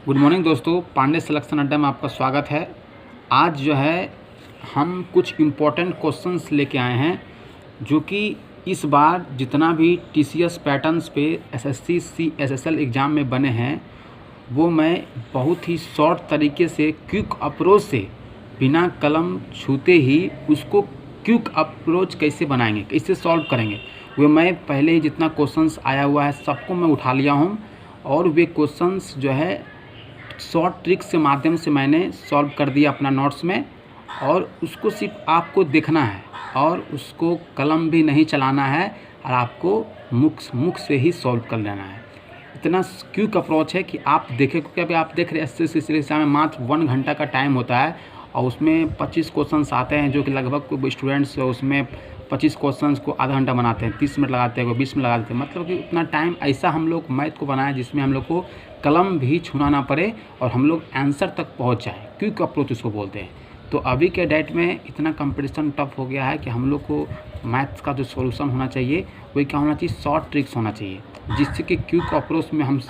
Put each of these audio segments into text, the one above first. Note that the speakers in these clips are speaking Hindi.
गुड मॉर्निंग दोस्तों, पांडे सिलेक्शन अड्डा में आपका स्वागत है। आज जो है हम कुछ इम्पोर्टेंट क्वेश्चंस लेके आए हैं जो कि इस बार जितना भी टीसीएस पैटर्न्स पे एसएससी सीएसएसएल एग्ज़ाम में बने हैं वो मैं बहुत ही शॉर्ट तरीके से क्विक अप्रोच से बिना कलम छूते ही उसको क्विक अप्रोच कैसे बनाएंगे, कैसे सॉल्व करेंगे, वो मैं पहले ही जितना क्वेश्चंस आया हुआ है सबको मैं उठा लिया हूँ और वे क्वेश्चंस जो है शॉर्ट ट्रिक्स के माध्यम से मैंने सॉल्व कर दिया अपना नोट्स में। और उसको सिर्फ आपको देखना है और उसको कलम भी नहीं चलाना है और आपको मुख से ही सॉल्व कर लेना है। इतना क्विक अप्रोच है कि आप देखें, क्योंकि अभी आप देख रहे हैं एसएससी एग्जाम में मात्र 1 घंटा का टाइम होता है और उसमें 25 क्वेश्चंस आते हैं जो कि लगभग स्टूडेंट्स उसमें 25 क्वेश्चंस को आधा घंटा बनाते हैं, 30 मिनट लगाते हैं, 20 मिनट लगाते हैं। मतलब कि उतना टाइम ऐसा हम लोग मैथ को बनाए जिसमें हम लोग को कलम भी छूना ना पड़े और हम लोग आंसर तक पहुंच जाए। क्विक अप्रोच उसको बोलते हैं। तो अभी के डेट में इतना कंपटीशन टफ हो गया है कि हम लोग को मैथ्स का जो सॉल्यूशन होना चाहिए वही क्या होना चाहिए, शॉर्ट ट्रिक्स होना चाहिए, जिससे कि क्विक अप्रोच में हम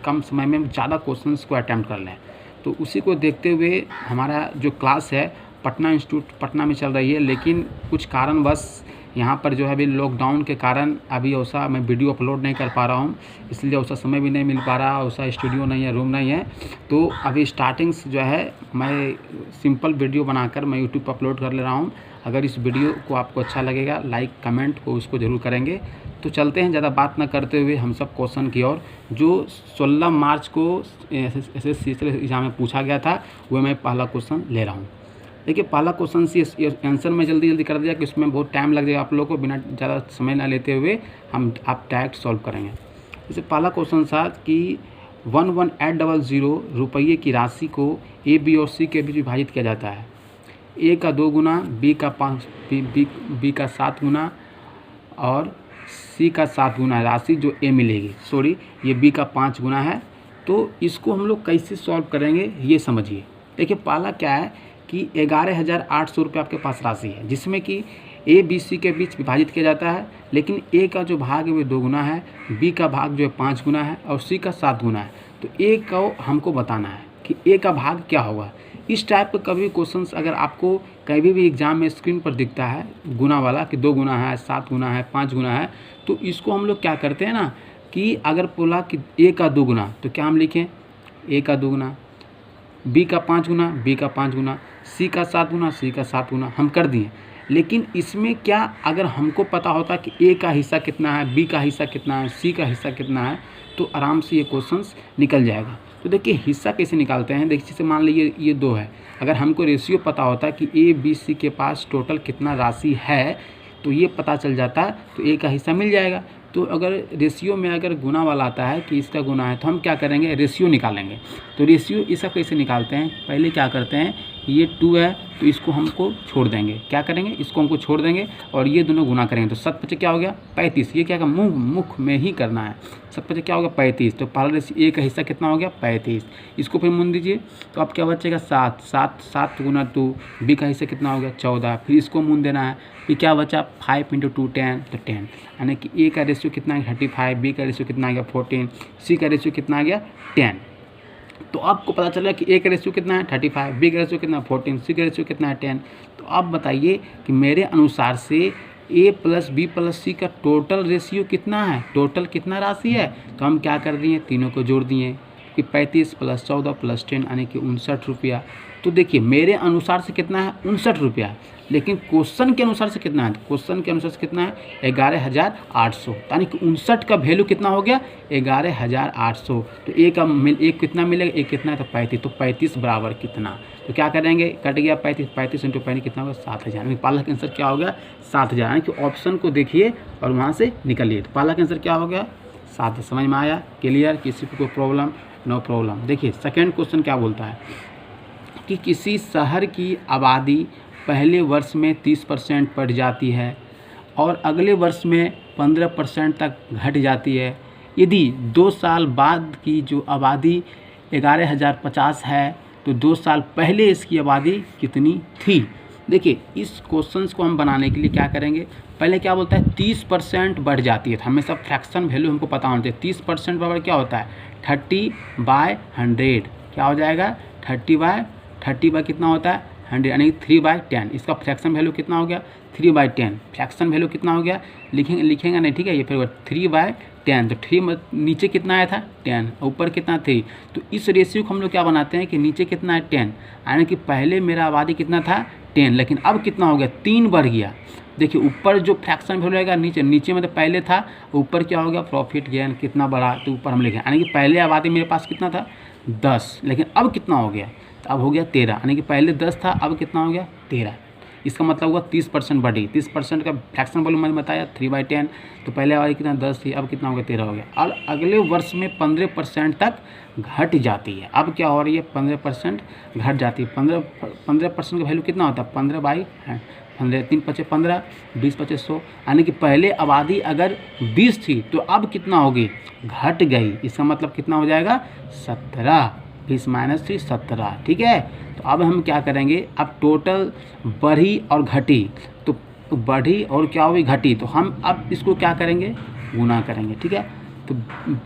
कम समय में ज़्यादा क्वेश्चंस को अटैम्प्ट कर लें। तो उसी को देखते हुए हमारा जो क्लास है पटना इंस्टीट्यूट पटना में चल रही है, लेकिन कुछ कारणवश यहाँ पर जो है अभी लॉकडाउन के कारण अभी वैसा मैं वीडियो अपलोड नहीं कर पा रहा हूँ, इसलिए वैसा समय भी नहीं मिल पा रहा, वैसा स्टूडियो नहीं है, रूम नहीं है। तो अभी स्टार्टिंग से जो है मैं सिंपल वीडियो बनाकर मैं यूट्यूब पर अपलोड कर ले रहा हूँ। अगर इस वीडियो को आपको अच्छा लगेगा लाइक कमेंट को उसको ज़रूर करेंगे। तो चलते हैं ज़्यादा बात ना करते हुए हम सब क्वेश्चन की ओर। जो 16 मार्च को एसएससी एग्जाम में पूछा गया था वो मैं पहला क्वेश्चन ले रहा हूँ। देखिए पहला क्वेश्चन से आंसर में जल्दी कर दिया कि इसमें बहुत टाइम लग जाएगा आप लोगों को, बिना ज़्यादा समय ना लेते हुए आप डायरेक्ट सॉल्व करेंगे। जैसे पहला क्वेश्चन था कि 11800 रुपये की राशि को ए बी और सी के बीच विभाजित किया जाता है। ए का 2 गुना, बी का 5 बी का 7 गुना और सी का 7 गुना है राशि जो ए मिलेगी। सॉरी, ये बी का 5 गुना है। तो इसको हम लोग कैसे सॉल्व करेंगे ये समझिए। देखिए पहला क्या है कि 11,800 रुपये आपके पास राशि है जिसमें कि ए बी सी के बीच विभाजित किया जाता है, लेकिन ए का जो भाग है वो 2 गुना है, बी का भाग जो है 5 गुना है और सी का 7 गुना है। तो ए को हमको बताना है कि ए का भाग क्या होगा। इस टाइप के कभी क्वेश्चंस अगर आपको कभी भी एग्जाम में स्क्रीन पर दिखता है गुना वाला कि 2 गुना है, 7 गुना है, 5 गुना है, तो इसको हम लोग क्या करते हैं ना कि अगर बोला कि ए का 2 गुना तो क्या हम लिखें, ए का 2 गुना, बी का 5 गुना, बी का 5 गुना, सी का 7 गुना, सी का 7 गुना हम कर दिए। लेकिन इसमें क्या अगर हमको पता होता कि ए का हिस्सा कितना है, बी का हिस्सा कितना है, सी का हिस्सा कितना है, तो आराम से ये क्वेश्चंस निकल जाएगा। तो देखिए हिस्सा कैसे निकालते हैं। देखिए जैसे मान लीजिए ये 2 है, अगर हमको रेशियो पता होता कि ए बी सी के पास टोटल कितना राशि है तो ये पता चल जाता है, तो ए का हिस्सा मिल जाएगा। तो अगर रेशियो में अगर गुना वाला आता है कि इसका गुना है तो हम क्या करेंगे, रेशियो निकालेंगे। तो रेशियो इसका कैसे निकालते हैं, पहले क्या करते हैं, ये 2 है तो इसको हमको छोड़ देंगे, क्या करेंगे, इसको हमको छोड़ देंगे और ये दोनों गुना करेंगे तो 7 5 क्या हो गया 35। ये क्या का मुख में ही करना है, 7 5 क्या हो गया 35। तो पहला रेशियो ए का हिस्सा कितना हो गया 35, इसको फिर मुन दीजिए तो अब क्या बचेगा 7 गुना 2, बी का हिस्सा कितना हो गया 14, फिर इसको मुन देना है, फिर क्या बचा 5 × 2 10, तो 10, यानी कि ए का रेशियो कितना है 35, बी का रेशियो कितना आ गया 14, सी का रेशियो कितना आ गया 10। तो आपको पता चला कि ए का रेशियो कितना है 35, बी का रेशियो कितना है 14, सी का रेशियो कितना है 10। तो आप बताइए कि मेरे अनुसार से ए प्लस बी प्लस सी का टोटल रेशियो कितना है, टोटल कितना राशि है। तो हम क्या कर दिए, तीनों को जोड़ दिए कि 35 + 14 + 10 यानी कि 59 रुपया। तो देखिए मेरे अनुसार से कितना है 59 रुपया, लेकिन क्वेश्चन के अनुसार से कितना है, क्वेश्चन के अनुसार से कितना है 11,800, यानी कि 59 का वैल्यू कितना हो गया 11,800। तो एक कितना मिलेगा, एक कितना है तो 35, तो 35 बराबर कितना, तो क्या करेंगे कट गया 35, 35 × 35 कितना होगा 7,000। यानी पहला का आंसर क्या हो गया 7,000। यानी कि ऑप्शन को देखिए और वहाँ से निकलिए। तो पहला का आंसर क्या हो गया 7। समझ में आया, क्लियर, किसी को कोई प्रॉब्लम, नो प्रॉब्लम। देखिए सेकेंड क्वेश्चन क्या बोलता है कि किसी शहर की आबादी पहले वर्ष में 30% बढ़ जाती है और अगले वर्ष में 15% तक घट जाती है। यदि 2 साल बाद की जो आबादी 11,050 है तो 2 साल पहले इसकी आबादी कितनी थी। देखिए इस क्वेश्चंस को हम बनाने के लिए क्या करेंगे, पहले क्या बोलता है 30% बढ़ जाती है। तो हमेशा फ्रैक्शन वैल्यू हमको पता होना चाहिए। 30% बराबर क्या होता है 30/100, क्या हो जाएगा 30/30 कितना होता है 100 यानी 3/10। इसका फ्रैक्शन वैल्यू कितना हो गया 3/10। फ्रैक्शन वैल्यू कितना हो गया लिखेंगे नहीं, ठीक है। ये फिर 3/10 तो 3 नीचे कितना आया था 10, ऊपर कितना 3। तो इस रेशियो को हम लोग क्या बनाते हैं कि नीचे कितना है 10, यानी कि पहले मेरा आबादी कितना था 10, लेकिन अब कितना हो गया 3 बढ़ गया। देखिए ऊपर जो फ्रैक्शन वैल्यू रहेगा नीचे में तो पहले था, ऊपर क्या हो गया प्रॉफिट गेन कितना बढ़ा, तो ऊपर हम लिखे यानी कि पहले आबादी मेरे पास कितना था 10, लेकिन अब कितना हो गया, तो अब हो गया 13, यानी कि पहले 10 था अब कितना हो गया 13। इसका मतलब हुआ 30% बढ़ी। 30% का फ्रैक्शन वैल्यू मैंने बताया 3/10, तो पहले आबादी कितना 10 थी, अब कितना हो गया 13 हो गया। और अगले वर्ष में 15% तक घट जाती है। अब क्या हो रही है 15% घट जाती है। 15% का वैल्यू कितना होता है 15/15, 3 × 5 = 15, 20 × 5 = 100, यानी कि पहले आबादी अगर 20 थी तो अब कितना होगी घट गई। इसका मतलब कितना हो जाएगा 17, 20 - 3 17, ठीक है। तो अब हम क्या करेंगे, अब टोटल बढ़ी और घटी, तो बढ़ी और क्या हुई घटी, तो हम अब इसको क्या करेंगे गुना करेंगे, ठीक है। तो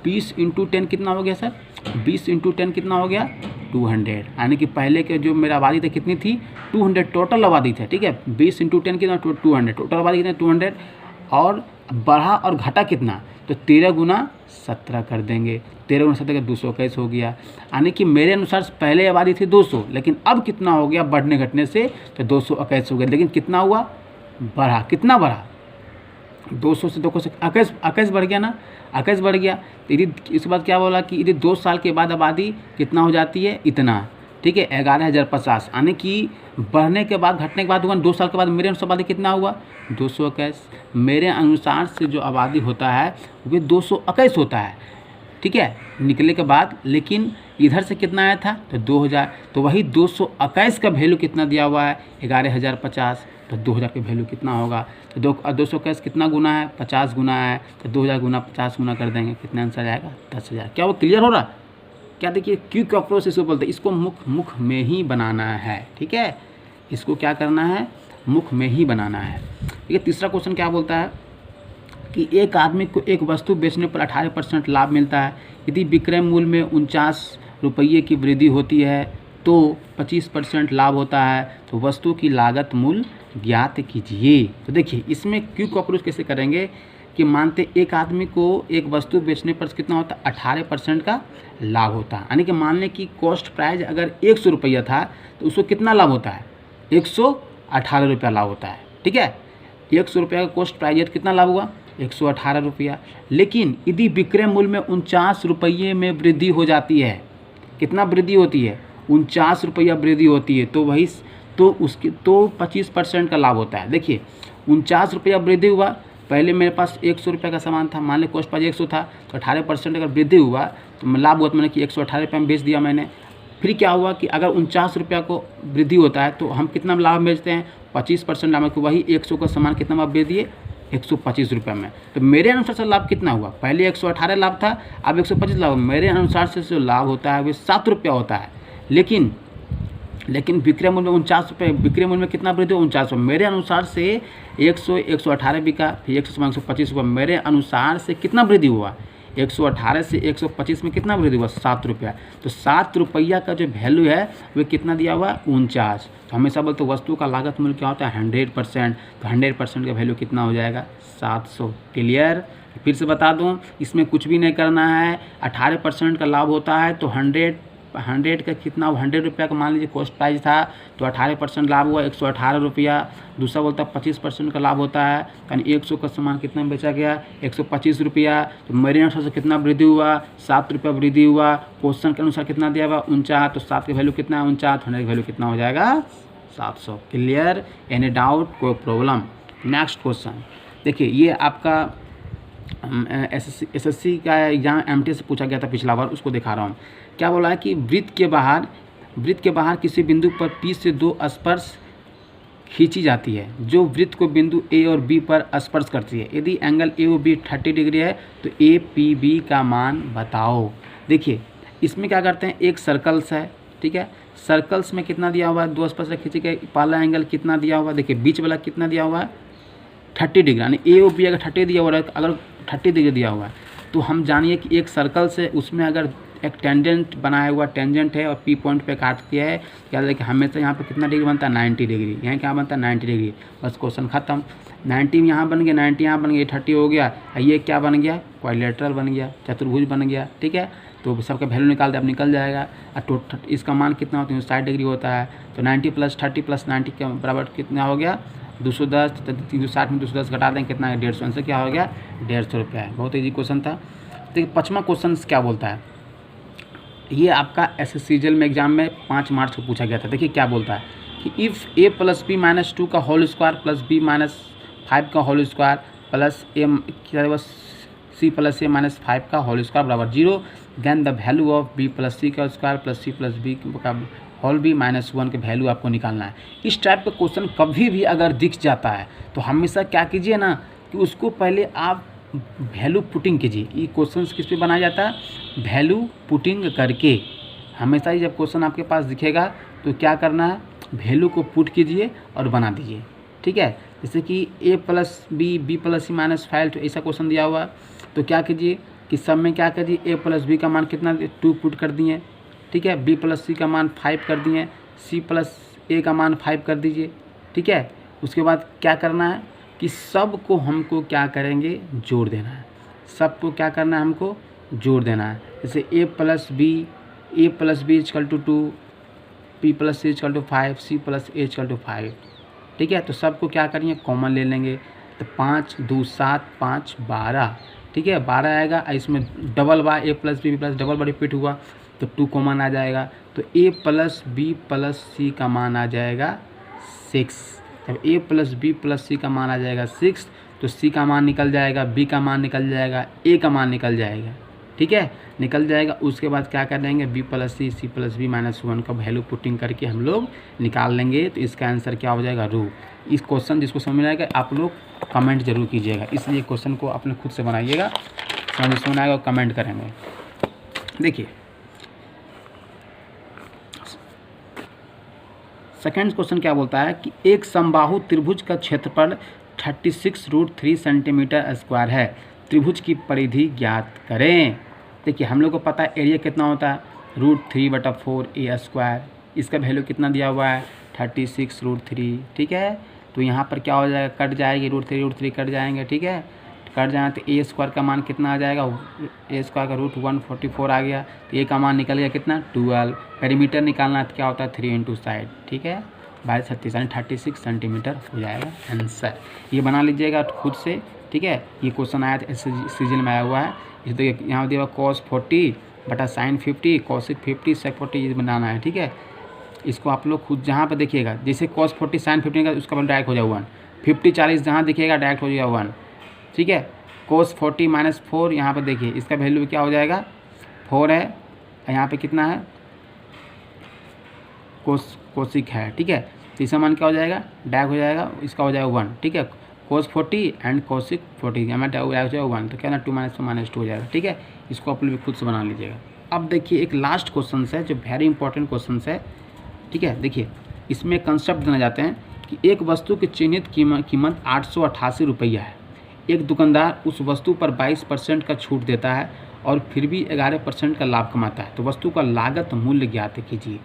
20 × 10 कितना हो गया सर 20 × 10 कितना हो गया 200, यानी कि पहले के जो मेरा आबादी थी कितनी थी 200 टोटल आबादी थे, ठीक है। 20 × 10 कितना 200, टोटल आबादी कितना 200, और बढ़ा और घटा कितना, तो 13 × 17 कर देंगे। 13 × 17 का 221 हो गया, यानी कि मेरे अनुसार पहले आबादी थी 200, लेकिन अब कितना हो गया बढ़ने घटने से तो 221 हो गया। लेकिन कितना हुआ बढ़ा, कितना बढ़ा 200 से 21 बढ़ गया ना, 21 बढ़ गया। तो यदि इसके बाद क्या बोला कि यदि 2 साल के बाद आबादी कितना हो जाती है इतना, ठीक है 11,050, यानी कि बढ़ने के बाद घटने के बाद हुआ 2 साल के बाद मेरे अनुसार आबादी कितना हुआ 221। मेरे अनुसार से जो आबादी होता है वो 221 होता है, ठीक है निकले के बाद। लेकिन इधर से कितना आया था तो 2000, तो वही 221 का वैल्यू कितना दिया हुआ है 11,050, तो 2000 का वैल्यू कितना होगा, तो 221 कितना गुना है 50 गुना है, तो 2000 गुना 50 गुना कर देंगे, कितना आंसर आएगा 10,000। क्या वो क्लियर हो रहा क्या, देखिए क्विक अप्रोच इसको बोलते हैं। इसको मुख में ही बनाना है, ठीक है, इसको क्या करना है मुख में ही बनाना है, ठीक है। तीसरा क्वेश्चन क्या बोलता है कि एक आदमी को एक वस्तु बेचने पर 18% लाभ मिलता है। यदि विक्रय मूल्य में 49 रुपये की वृद्धि होती है तो 25% लाभ होता है, तो वस्तु की लागत मूल्य ज्ञात कीजिए। तो देखिए इसमें क्विक अप्रोच कैसे करेंगे कि मानते एक आदमी को एक वस्तु बेचने पर कितना होता है 18% का लाभ होता है, यानी कि मान लें कि कॉस्ट प्राइस अगर 100 रुपया था तो उसको कितना लाभ होता है 118 रुपया लाभ होता है, ठीक है। 100 रुपया का कॉस्ट प्राइस कितना लाभ हुआ 118 रुपया। लेकिन यदि विक्रय मूल्य में 49 रुपये में वृद्धि हो जाती है, कितना वृद्धि होती है 49 रुपया वृद्धि होती है, तो वही तो उसके तो 25% का लाभ होता है। देखिए 49 रुपया वृद्धि हुआ, पहले मेरे पास 100 रुपये का सामान था, मान लें कॉस्ट प्राइस 100 था, तो 18% अगर वृद्धि हुआ तो लाभ हुआ, तो मैंने कि 118 रुपये में बेच दिया मैंने। फिर क्या हुआ कि अगर 49 रुपया को वृद्धि होता है तो हम कितना लाभ बेचते हैं 25% लाभ, कि वही 100 का सामान कितना लाभ बेच दिए 125 रुपये में। तो मेरे अनुसार से लाभ कितना हुआ, पहले 118 लाभ था अब 125 लाभ। मेरे अनुसार से जो लाभ होता है वो 7 रुपया होता है। लेकिन विक्रय मूल्य में 49 रुपये, विक्रय मूल्य में कितना वृद्धि हुआ 49 रुपये। मेरे अनुसार से 118 बिका, फिर 125 हुआ। मेरे अनुसार से कितना वृद्धि हुआ 118 से 125 में कितना वृद्धि हुआ 7 रुपया। तो 7 रुपया का जो वैल्यू है वो कितना दिया हुआ 49। तो हमेशा बोलते वस्तु का लागत मूल्य क्या होता है 100%, तो 100% का वैल्यू कितना हो जाएगा 700। क्लियर, फिर से बता दूं इसमें कुछ भी नहीं करना है। 18% का लाभ होता है तो 100 का कितना 100 रुपया का मान लीजिए कॉस्ट प्राइस था, तो 18% लाभ हुआ 118 रुपया। दूसरा बोलता है 25% का लाभ होता है, यानी 100 का सामान कितना में बेचा गया 125 रुपया। तो मेरे अनुसार से कितना वृद्धि हुआ 7 रुपया वृद्धि हुआ। क्वेश्चन के अनुसार कितना दिया हुआ 49, तो 7 की वैल्यू कितना है 49, 100 की वैल्यू कितना हो जाएगा 700। क्लियर, एनी डाउट कोई प्रॉब्लम। नेक्स्ट क्वेश्चन देखिए, ये आपका एसएससी का एग्जाम एमटी से पूछा गया था पिछला बार, उसको दिखा रहा हूँ। क्या बोला है कि वृत्त के बाहर किसी बिंदु पर P से 2 स्पर्श खींची जाती है जो वृत्त को बिंदु A और B पर स्पर्श करती है। यदि एंगल ए और बी 30 डिग्री है तो APB का मान बताओ। देखिए इसमें क्या करते हैं, एक सर्कल्स है, ठीक है, सर्कल्स में कितना दिया हुआ है 2 स्पर्श से खींचे गए। पहला एंगल कितना दिया हुआ है, देखिए बीच वाला कितना दिया हुआ है 30 डिग्री, यानी ए और बी अगर 30 दिया हुआ है, अगर 30 डिग्री दिया हुआ है तो हम जानिए कि एक सर्कल से उसमें अगर एक टेंजेंट बनाया हुआ टेंजेंट है और पी पॉइंट पे काट दिया है। क्या देखिए हमेशा यहाँ पे कितना डिग्री बनता है 90 डिग्री, यहाँ क्या बनता है 90 डिग्री। बस क्वेश्चन खत्म। 90 यहाँ बन गया, 90 यहाँ बन गया, 30 हो गया। ये क्या बन गया, क्वाड्रिलेटरल बन गया, चतुर्भुज बन गया। ठीक है, तो सबका वैल्यू निकाल दे, अब निकल जाएगा। और इसका मान कितना होता है 60 डिग्री होता है। तो 90 + 30 + 90 के बराबर कितना हो गया 210। 360 में 210 घटा दें कितना है 150, से क्या हो गया 150 रुपया है। बहुत ईजी क्वेश्चन था। देखिए 5वां क्वेश्चन क्या बोलता है, ये आपका SSCGL में एग्जाम में 5 मार्च को पूछा गया था। देखिए क्या बोलता है कि इफ़ a + b - 2 का होल स्क्वायर प्लस b - 5 का whole square plus a c + a - 5 का होल स्क्वायर बराबर 0, then the value of b + c का स्क्वायर प्लस c + b का होल b - 1 के वैल्यू आपको निकालना है। इस टाइप का क्वेश्चन कभी भी अगर दिख जाता है तो हमेशा क्या कीजिए ना कि उसको पहले आप वैल्यू पुटिंग कीजिए। ये क्वेश्चन किस पे बनाया जाता है, वैल्यू पुटिंग करके। हमेशा ही जब क्वेश्चन आपके पास दिखेगा तो क्या करना है, वैल्यू को पुट कीजिए और बना दीजिए। ठीक है, जैसे कि a + b b + c - 5, तो ऐसा क्वेश्चन दिया हुआ तो क्या कीजिए कि सब में क्या कीजिए a + b का मान कितना 2 पुट कर दिए। ठीक है, b + c का मान 5 कर दिए, c + a का मान 5 कर दीजिए। ठीक है, उसके बाद क्या करना है कि सब को हमको क्या करेंगे जोड़ देना है। सबको क्या करना है हमको जोड़ देना है। जैसे a + b = 2, p + c = 5, c + a = 5। ठीक है, तो सबको क्या करेंगे कॉमन ले लेंगे। तो 5 2 7 5 12। ठीक है, 12 आएगा। इसमें डबल बा a + b + डबल बा रिपीट हुआ तो 2 कॉमन आ जाएगा। तो a + b + c का मान आ जाएगा 6। जब a + b + c का मान आ जाएगा 6 तो c का मान निकल जाएगा, b का मान निकल जाएगा, a का मान निकल जाएगा। ठीक है, निकल जाएगा। उसके बाद क्या कर देंगे b + c c + b - 1 का वैल्यू पुटिंग करके हम लोग निकाल लेंगे। तो इसका आंसर क्या हो जाएगा रू। इस क्वेश्चन जिसको समझ में आएगा आप लोग कमेंट जरूर कीजिएगा, इसलिए क्वेश्चन को अपने खुद से बनाइएगा, समझ में आएगा कमेंट करेंगे। देखिए सेकेंड क्वेश्चन क्या बोलता है कि एक समबाहु त्रिभुज का क्षेत्रफल 36√3 सेंटीमीटर स्क्वायर है, त्रिभुज की परिधि ज्ञात करें। देखिए हम लोग को पता है एरिया कितना होता है √3/4a²। इसका वैल्यू कितना दिया हुआ है 36√3। ठीक है, तो यहाँ पर क्या हो जाएगा कट जाएगी √3 कट जाएंगे। ठीक है, कट जाए तो a² का मान कितना आ जाएगा, a² का √144 आ गया। तो a का मान निकल गया कितना 12। पेरीमीटर निकालना तो क्या होता है 3 × साइड। ठीक है, 22 यानी 36 सेंटीमीटर हो जाएगा आंसर। ये बना लीजिएगा खुद से। ठीक है, ये क्वेश्चन आया था SSCGL में आया हुआ है। इस देखिए यहाँ दिया हुआ cos 40 बटा sin 50 cosec 50 sec 40 ये बनाना है। ठीक है, इसको आप लोग खुद जहाँ पर देखिएगा जैसे cos 40 sin 50 का उसका डायरेक्ट हो जाएगा 1, 50 40 जहाँ दिखेगा डायरेक्ट हो जाएगा 1। ठीक है, cos 40 - 4 यहाँ पर देखिए इसका वैल्यू क्या हो जाएगा 4 है, यहाँ पे कितना है कोसिक है। ठीक है, तो इसका मान क्या हो जाएगा डायरेक्ट हो जाएगा, इसका हो जाएगा 1। ठीक है, cos 40 एंड cosec 40 हमें डायरेक्ट हो जाएगा 1, तो क्या ना 2 - 2 हो जाएगा। ठीक है, इसको आप लोग खुद से बना लीजिएगा। अब देखिए एक लास्ट क्वेश्चन है जो वेरी इंपॉर्टेंट क्वेश्चन है। ठीक है, देखिए इसमें कंसेप्ट देना जाते हैं कि एक वस्तु की चिन्हित कीमत 888 रुपया है। एक दुकानदार उस वस्तु पर 22% का छूट देता है और फिर भी 11% का लाभ कमाता है, तो वस्तु का लागत मूल्य ज्ञात कीजिए।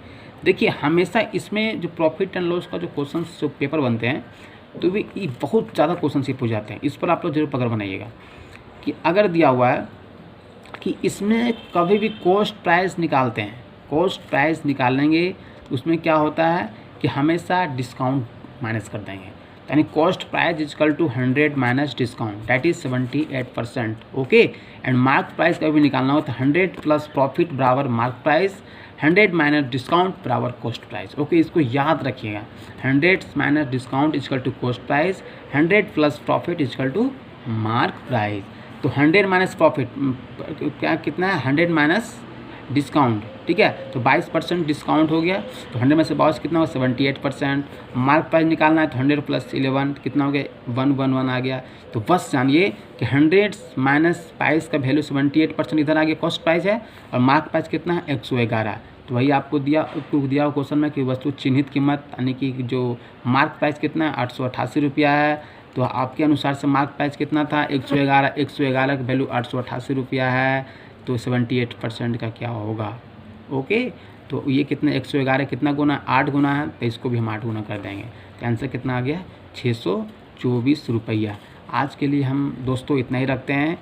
देखिए हमेशा इसमें जो प्रॉफिट एंड लॉस का जो क्वेश्चन जो पेपर बनते हैं तो वे बहुत ज़्यादा क्वेश्चन से पूछ जाते हैं। इस पर आप लोग जरूर पकड़ बनाइएगा कि अगर दिया हुआ है कि इसमें कभी भी कॉस्ट प्राइस निकालते हैं, कॉस्ट प्राइस निकालेंगे उसमें क्या होता है कि हमेशा डिस्काउंट माइनस कर देंगे, यानी cost price equal to 100 minus discount that is 78%। Okay, and mark price का भी निकालना हो तो 100 प्लस प्रॉफिट बराबर मार्क प्राइस, 100 माइनस डिस्काउंट बराबर कॉस्ट प्राइस। ओके, इसको याद रखिएगा 100 minus discount equal to cost price, 100 plus profit equal to mark price. तो 100 माइनस प्रॉफिट क्या कितना है 100 माइनस डिस्काउंट। ठीक है, तो 22% डिस्काउंट हो गया, तो 100 में से 22 कितना होगा 78%। मार्क प्राइस निकालना है तो 100 प्लस 11 कितना हो गया 111 आ गया। तो बस जानिए कि 100 माइनस प्राइस का वैल्यू 78% इधर आ गया कॉस्ट प्राइस है, और मार्क प्राइस कितना है 111। तो वही आपको दिया क्वेश्चन में कि वस्तु चिन्हित कीमत यानी कि जो मार्क प्राइस कितना है 888 रुपया है, तो आपके अनुसार से मार्क प्राइस कितना था 111 का वैल्यू 888 रुपया है। तो 78% का क्या होगा। ओके, तो ये कितने 111 कितना गुना 8 गुना है, तो इसको भी हम 8 गुना कर देंगे। तो आंसर कितना आ गया 624 रुपया। आज के लिए हम दोस्तों इतना ही रखते हैं,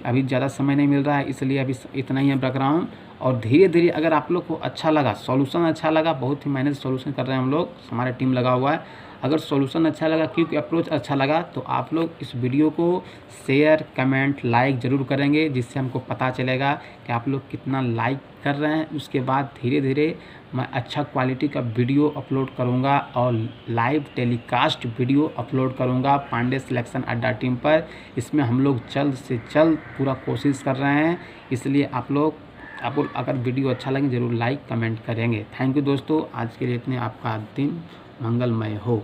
अभी ज़्यादा समय नहीं मिल रहा है, इसलिए अभी इतना ही हम रख रहा हूँ। और धीरे धीरे अगर आप लोग को अच्छा लगा, सॉल्यूशन अच्छा लगा, बहुत ही मेहनत सॉल्यूशन कर रहे हैं हम लोग, हमारा टीम लगा हुआ है। अगर सॉल्यूशन अच्छा लगा, क्विक अप्रोच अच्छा लगा, तो आप लोग इस वीडियो को शेयर, कमेंट, लाइक ज़रूर करेंगे, जिससे हमको पता चलेगा कि आप लोग कितना लाइक कर रहे हैं। उसके बाद धीरे धीरे मैं अच्छा क्वालिटी का वीडियो अपलोड करूंगा और लाइव टेलीकास्ट वीडियो अपलोड करूंगा पांडे सिलेक्शन अड्डा टीम पर। इसमें हम लोग जल्द से जल्द पूरा कोशिश कर रहे हैं, इसलिए आपको अगर वीडियो अच्छा लगे ज़रूर लाइक कमेंट करेंगे। थैंक यू दोस्तों, आज के लिए इतने। आपका दिन मंगलमय हो।